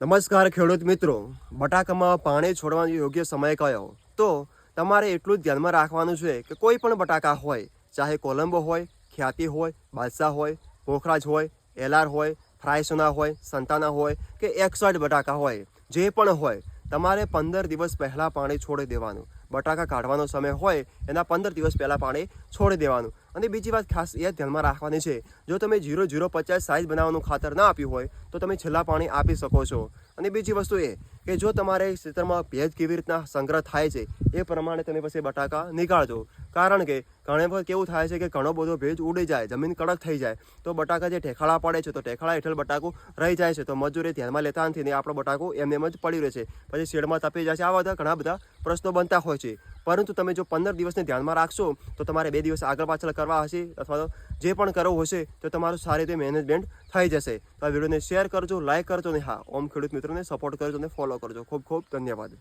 નમસ્કાર ખેડૂત મિત્રો, બટાકામાં પાણી છોડવાનો યોગ્ય સમય કયો? તો તમારે એટલું જ ધ્યાનમાં રાખવાનું છે કે કોઈ પણ બટાકા હોય, ચાહે કોલંબો હોય, ખ્યાતિ હોય, બાદશાહ હોય, પોખરાજ હોય, એલઆર હોય, ફ્રાયસોના હોય, સંતાના હોય કે એક્સોઇડ બટાકા હોય, જે પણ હોય, તમારે 15 દિવસ પહેલાં પાણી છોડી દેવાનું. બટાકા કાઢવાનો સમય હોય એના 15 દિવસ પહેલાં પાણી છોડી દેવાનું. અને બીજી વાત ખાસ એ ધ્યાનમાં રાખવાની છે, જો તમે 0-0-50 સાઇઝ બનાવવાનું ખાતર ના આપ્યું હોય તો તમે છેલ્લા પાણી આપી શકો છો. અને બીજી વસ્તુ એ કે જો તમારે ક્ષેત્રમાં ભેજ કેવી રીતના સંગ્રહ થાય છે એ પ્રમાણે તમે પછી બટાકા નીકાળજો. કારણ કે ઘણી વખત કેવું થાય છે કે ઘણો બધો ભેજ ઉડી જાય, જમીન કડક થઈ જાય તો બટાકા જે ઠેખાડા પડે છે તો ઠેખાડા હેઠળ બટાકું રહી જાય છે, તો મજૂરી ધ્યાનમાં લેતા નથી ને આપણો બટાકું એમ જ પડી રહે છે, પછી શેડમાં તપી જાય છે. આવા બધા ઘણા બધા પ્રશ્નો બનતા હોય છે. પરંતુ તમે જો 15 દિવસને ધ્યાનમાં રાખશો તો તમારે 2 દિવસ આગળ પાછળ કરવા હશે અથવા તો જે પણ કરવું હશે તો તમારું સારી રીતે મેનેજમેન્ટ થઈ જશે. તો આ વિડીયોને શેર કરજો, લાઇક કરજો અને હા, ઓમ ખેડૂત મિત્રોને સપોર્ટ કરજો અને ફોલો કરજો. ખૂબ ખૂબ ધન્યવાદ.